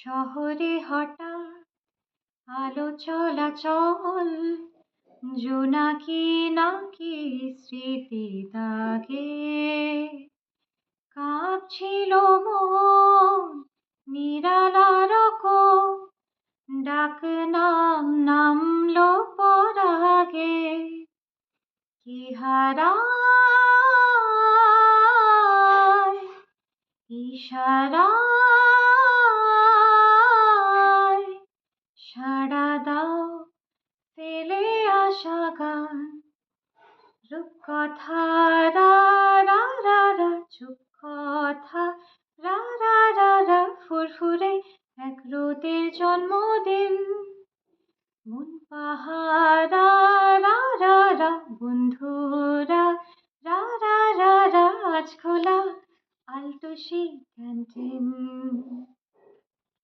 শহরে হঠাৎ আলো চলাচল, জোনাকি নাকি স্মৃতি দাগে। কাঁপছিল মন নিরালা রকম, ডাক নাম নামলো পরাগে। কি হারায় ইশারায়, সাড়া দাও ফেলে আসা গান। রূপকথা রা রা রা রা, চুপকথা রা রা রা রা, ফুরফুরে এক রোদের জন্মদিন। মন পাহারা রা রা রা, বন্ধুরা রা রা রা রা, আজ খোলা আলতোষি ক্যান্টিন।